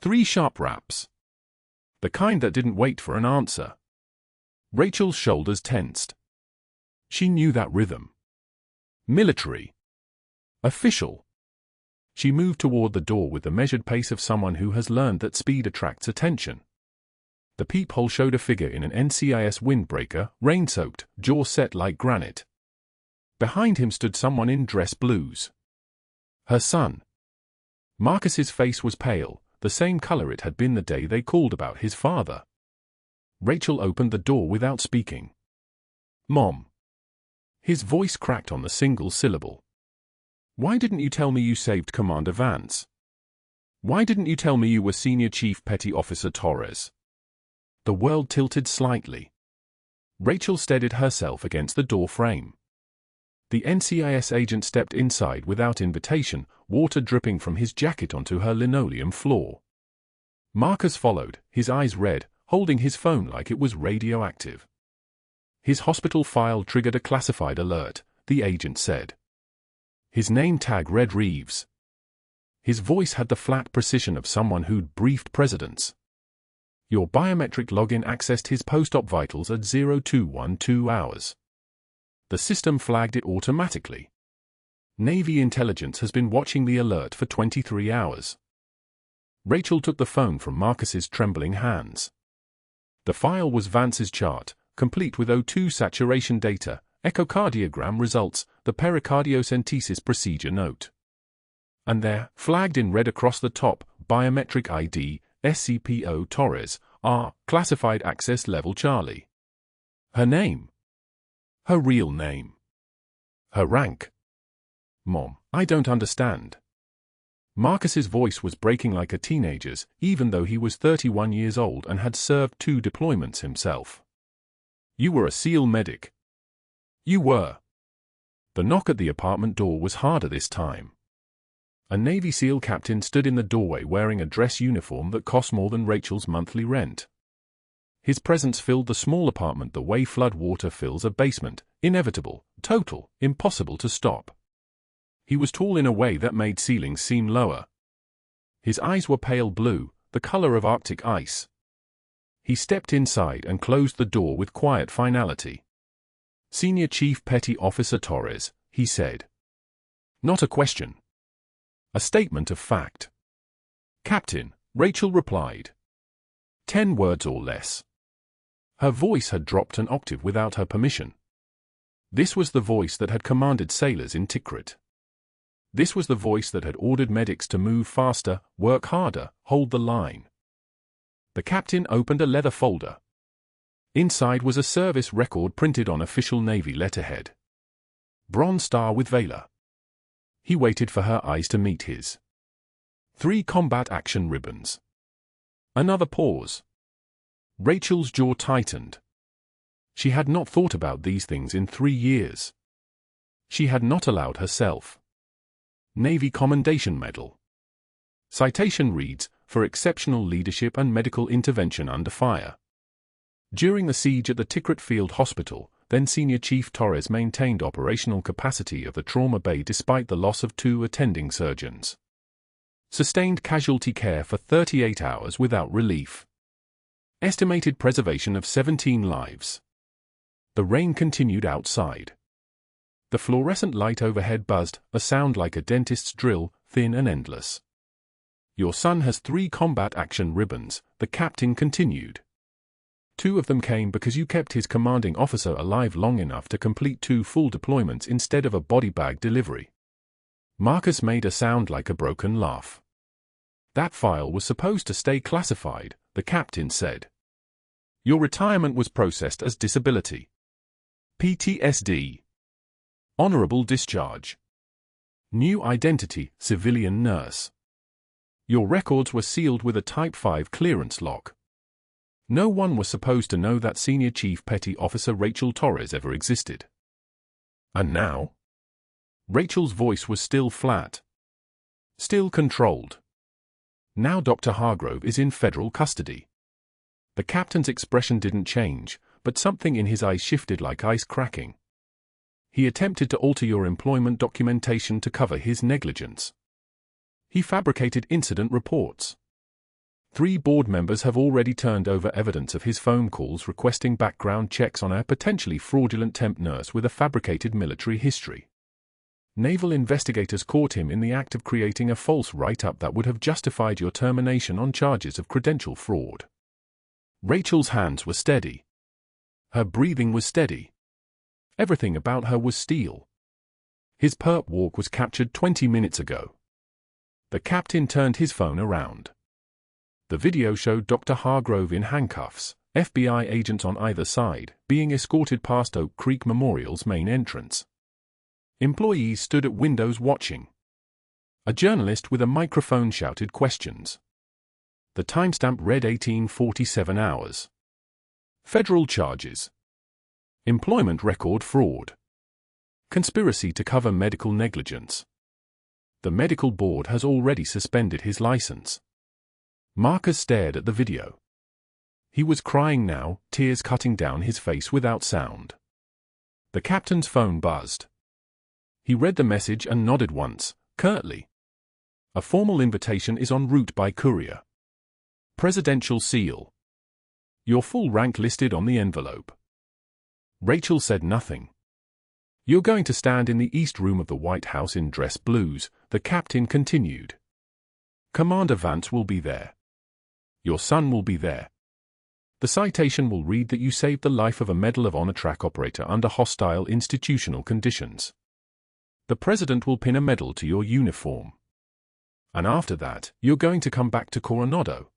3 sharp raps. The kind that didn't wait for an answer. Rachel's shoulders tensed. She knew that rhythm. Military. Official. She moved toward the door with the measured pace of someone who has learned that speed attracts attention. The peephole showed a figure in an NCIS windbreaker, rain-soaked, jaw set like granite. Behind him stood someone in dress blues. Her son. Marcus's face was pale, the same color it had been the day they called about his father. Rachel opened the door without speaking. Mom. His voice cracked on the single syllable. Why didn't you tell me you saved Commander Vance? Why didn't you tell me you were Senior Chief Petty Officer Torres? The world tilted slightly. Rachel steadied herself against the door frame. The NCIS agent stepped inside without invitation, water dripping from his jacket onto her linoleum floor. Marcus followed, his eyes red, holding his phone like it was radioactive. His hospital file triggered a classified alert, the agent said. His name tag read Reeves. His voice had the flat precision of someone who'd briefed presidents. Your biometric login accessed his post-op vitals at 0212 hours. The system flagged it automatically. Navy intelligence has been watching the alert for 23 hours. Rachel took the phone from Marcus's trembling hands. The file was Vance's chart, complete with O2 saturation data, echocardiogram results, the pericardiocentesis procedure note. And there, flagged in red across the top, biometric ID, SCPO Torres, R, classified access level Charlie. Her name. Her real name. Her rank. Mom, I don't understand. Marcus's voice was breaking like a teenager's, even though he was 31 years old and had served 2 deployments himself. You were a SEAL medic. You were. The knock at the apartment door was harder this time. A Navy SEAL captain stood in the doorway wearing a dress uniform that cost more than Rachel's monthly rent. His presence filled the small apartment the way flood water fills a basement, inevitable, total, impossible to stop. He was tall in a way that made ceilings seem lower. His eyes were pale blue, the color of Arctic ice. He stepped inside and closed the door with quiet finality. Senior Chief Petty Officer Torres, he said. Not a question. A statement of fact. Captain, Rachel replied. 10 words or less. Her voice had dropped an octave without her permission. This was the voice that had commanded sailors in Tikrit. This was the voice that had ordered medics to move faster, work harder, hold the line. The captain opened a leather folder. Inside was a service record printed on official Navy letterhead. Bronze Star with Valor. He waited for her eyes to meet his. 3 combat action ribbons. Another pause. Rachel's jaw tightened. She had not thought about these things in 3 years. She had not allowed herself. Navy Commendation Medal. Citation reads, for exceptional leadership and medical intervention under fire. During the siege at the Tikrit Field Hospital, then Senior Chief Torres maintained operational capacity of the trauma bay despite the loss of 2 attending surgeons. Sustained casualty care for 38 hours without relief. Estimated preservation of 17 lives. The rain continued outside. The fluorescent light overhead buzzed, a sound like a dentist's drill, thin and endless. Your son has 3 combat action ribbons, the captain continued. 2 of them came because you kept his commanding officer alive long enough to complete 2 full deployments instead of a body bag delivery. Marcus made a sound like a broken laugh. That file was supposed to stay classified, the captain said. Your retirement was processed as disability. PTSD. Honorable discharge. New identity, civilian nurse. Your records were sealed with a Type 5 clearance lock. No one was supposed to know that Senior Chief Petty Officer Rachel Torres ever existed. And now? Rachel's voice was still flat. Still controlled. Now Dr. Hargrove is in federal custody. The captain's expression didn't change, but something in his eyes shifted like ice cracking. He attempted to alter your employment documentation to cover his negligence. He fabricated incident reports. 3 board members have already turned over evidence of his phone calls requesting background checks on a potentially fraudulent temp nurse with a fabricated military history. Naval investigators caught him in the act of creating a false write-up that would have justified your termination on charges of credential fraud. Rachel's hands were steady. Her breathing was steady. Everything about her was steel. His perp walk was captured 20 minutes ago. The captain turned his phone around. The video showed Dr. Hargrove in handcuffs, FBI agents on either side, being escorted past Oak Creek Memorial's main entrance. Employees stood at windows watching. A journalist with a microphone shouted questions. The timestamp read 1847 hours. Federal charges. Employment record fraud. Conspiracy to cover medical negligence. The medical board has already suspended his license. Marcus stared at the video. He was crying now, tears cutting down his face without sound. The captain's phone buzzed. He read the message and nodded once, curtly. A formal invitation is en route by courier. Presidential seal. Your full rank listed on the envelope. Rachel said nothing. You're going to stand in the East Room of the White House in dress blues, the captain continued. Commander Vance will be there. Your son will be there. The citation will read that you saved the life of a Medal of Honor track operator under hostile institutional conditions. The president will pin a medal to your uniform. And after that, you're going to come back to Coronado.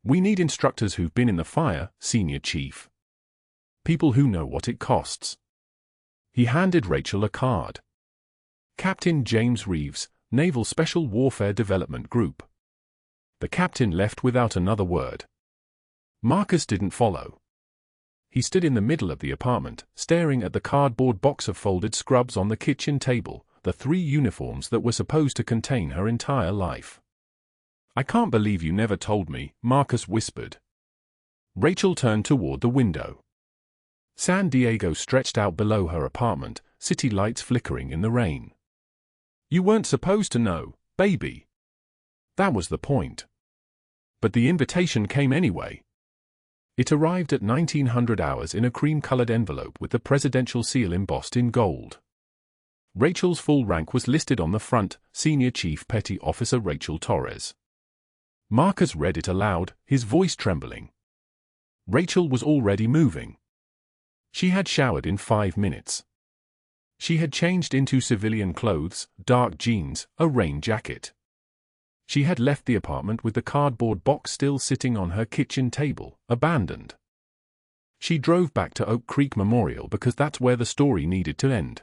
We need instructors who've been in the fire, Senior Chief. People who know what it costs. He handed Rachel a card. Captain James Reeves, Naval Special Warfare Development Group. The captain left without another word. Marcus didn't follow. He stood in the middle of the apartment, staring at the cardboard box of folded scrubs on the kitchen table, the 3 uniforms that were supposed to contain her entire life. I can't believe you never told me, Marcus whispered. Rachel turned toward the window. San Diego stretched out below her apartment, city lights flickering in the rain. You weren't supposed to know, baby. That was the point. But the invitation came anyway. It arrived at 1900 hours in a cream-colored envelope with the presidential seal embossed in gold. Rachel's full rank was listed on the front, Senior Chief Petty Officer Rachel Torres. Marcus read it aloud, his voice trembling. Rachel was already moving. She had showered in 5 minutes. She had changed into civilian clothes, dark jeans, a rain jacket. She had left the apartment with the cardboard box still sitting on her kitchen table, abandoned. She drove back to Oak Creek Memorial because that's where the story needed to end.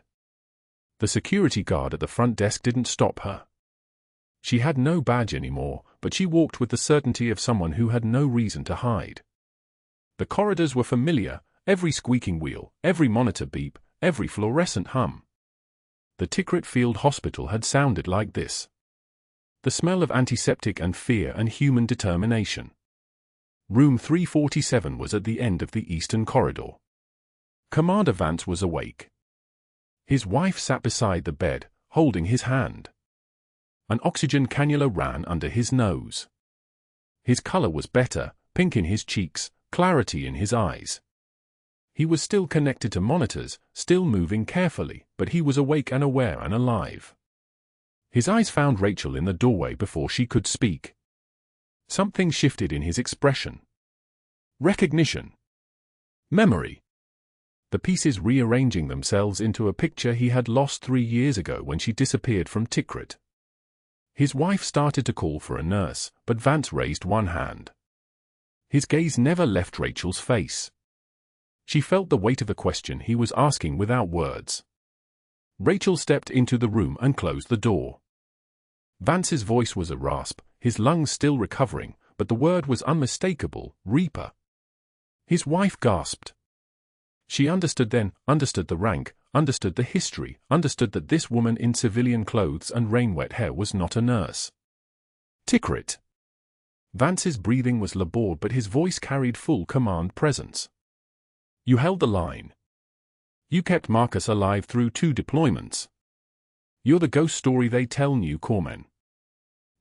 The security guard at the front desk didn't stop her. She had no badge anymore, but she walked with the certainty of someone who had no reason to hide. The corridors were familiar, every squeaking wheel, every monitor beep, every fluorescent hum. The Tikrit Field Hospital had sounded like this. The smell of antiseptic and fear and human determination. Room 347 was at the end of the eastern corridor. Commander Vance was awake. His wife sat beside the bed, holding his hand. An oxygen cannula ran under his nose. His color was better, pink in his cheeks, clarity in his eyes. He was still connected to monitors, still moving carefully, but he was awake and aware and alive. His eyes found Rachel in the doorway before she could speak. Something shifted in his expression. Recognition. Memory. The pieces rearranging themselves into a picture he had lost 3 years ago when she disappeared from Tikrit. His wife started to call for a nurse, but Vance raised one hand. His gaze never left Rachel's face. She felt the weight of the question he was asking without words. Rachel stepped into the room and closed the door. Vance's voice was a rasp, his lungs still recovering, but the word was unmistakable: Reaper. His wife gasped. She understood then, understood the rank, understood the history, understood that this woman in civilian clothes and rain-wet hair was not a nurse. Tikrit. Vance's breathing was labored, but his voice carried full command presence. You held the line. You kept Marcus alive through 2 deployments. You're the ghost story they tell new corpsmen.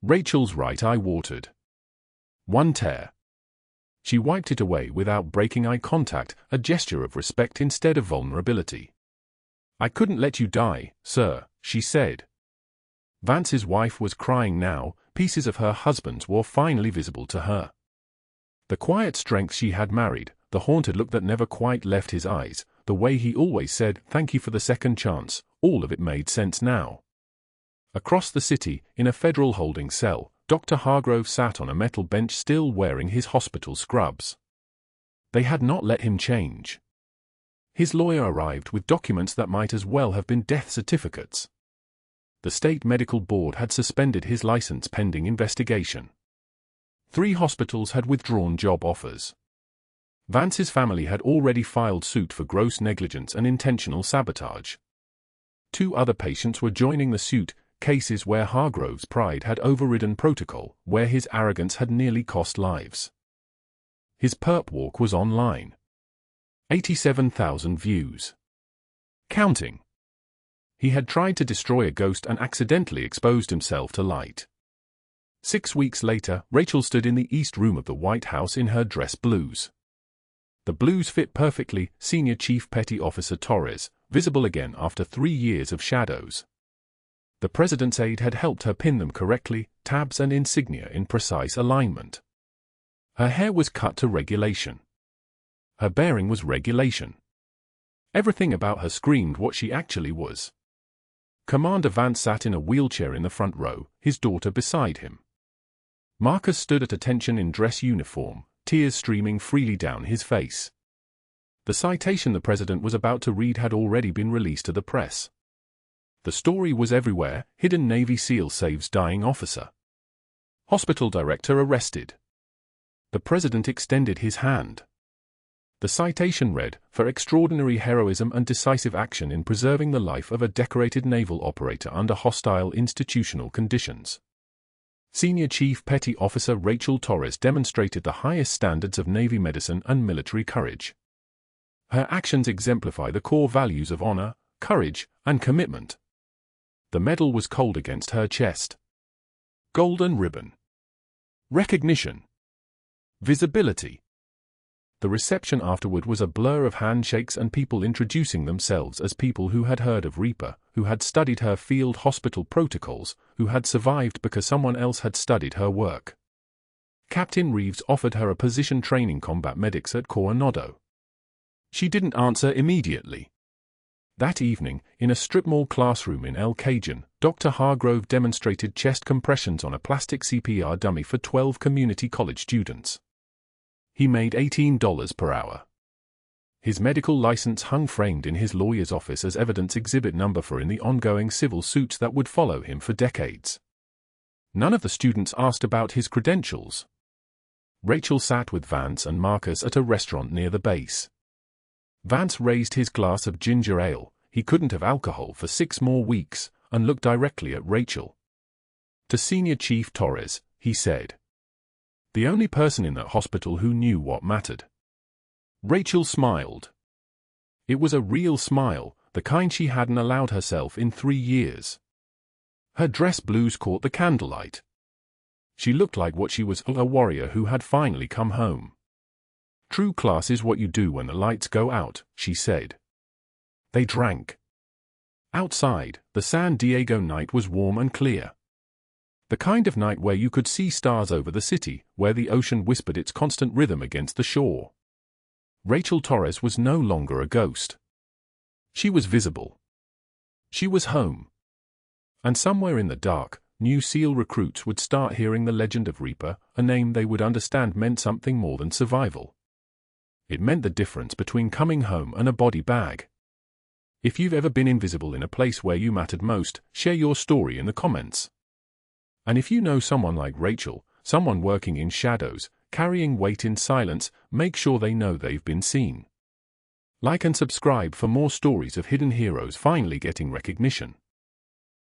Rachel's right eye watered. One tear. She wiped it away without breaking eye contact, a gesture of respect instead of vulnerability. I couldn't let you die, sir, she said. Vance's wife was crying now, pieces of her husband's war finally visible to her. The quiet strength she had married, the haunted look that never quite left his eyes, the way he always said, "Thank you for the second chance," all of it made sense now. Across the city, in a federal holding cell, Dr. Hargrove sat on a metal bench still wearing his hospital scrubs. They had not let him change. His lawyer arrived with documents that might as well have been death certificates. The state medical board had suspended his license pending investigation. 3 hospitals had withdrawn job offers. Vance's family had already filed suit for gross negligence and intentional sabotage. 2 other patients were joining the suit, cases where Hargrove's pride had overridden protocol, where his arrogance had nearly cost lives. His perp walk was online. 87,000 views. Counting. He had tried to destroy a ghost and accidentally exposed himself to light. 6 weeks later, Rachel stood in the East Room of the White House in her dress blues. The blues fit perfectly, Senior Chief Petty Officer Torres, visible again after 3 years of shadows. The president's aide had helped her pin them correctly, tabs and insignia in precise alignment. Her hair was cut to regulation. Her bearing was regulation. Everything about her screamed what she actually was. Commander Vance sat in a wheelchair in the front row, his daughter beside him. Marcus stood at attention in dress uniform, tears streaming freely down his face. The citation the president was about to read had already been released to the press. The story was everywhere: hidden Navy SEAL saves dying officer. Hospital director arrested. The president extended his hand. The citation read, "For extraordinary heroism and decisive action in preserving the life of a decorated naval operator under hostile institutional conditions. Senior Chief Petty Officer Rachel Torres demonstrated the highest standards of Navy medicine and military courage. Her actions exemplify the core values of honor, courage, and commitment." The medal was cold against her chest. Golden ribbon. Recognition. Visibility. The reception afterward was a blur of handshakes and people introducing themselves as people who had heard of Reaper, who had studied her field hospital protocols, who had survived because someone else had studied her work. Captain Reeves offered her a position training combat medics at Coronado. She didn't answer immediately. That evening, in a strip mall classroom in El Cajon, Dr. Hargrove demonstrated chest compressions on a plastic CPR dummy for 12 community college students. He made $18 per hour. His medical license hung framed in his lawyer's office as evidence exhibit number 4 in the ongoing civil suits that would follow him for decades. None of the students asked about his credentials. Rachel sat with Vance and Marcus at a restaurant near the base. Vance raised his glass of ginger ale, he couldn't have alcohol for 6 more weeks, and looked directly at Rachel. To Senior Chief Torres, he said. The only person in that hospital who knew what mattered. Rachel smiled. It was a real smile, the kind she hadn't allowed herself in 3 years. Her dress blues caught the candlelight. She looked like what she was, a warrior who had finally come home. True class is what you do when the lights go out, she said. They drank. Outside, the San Diego night was warm and clear. The kind of night where you could see stars over the city, where the ocean whispered its constant rhythm against the shore. Rachel Torres was no longer a ghost. She was visible. She was home. And somewhere in the dark, new SEAL recruits would start hearing the legend of Reaper, a name they would understand meant something more than survival. It meant the difference between coming home and a body bag. If you've ever been invisible in a place where you mattered most, share your story in the comments. And if you know someone like Rachel, someone working in shadows, carrying weight in silence, make sure they know they've been seen. Like and subscribe for more stories of hidden heroes finally getting recognition.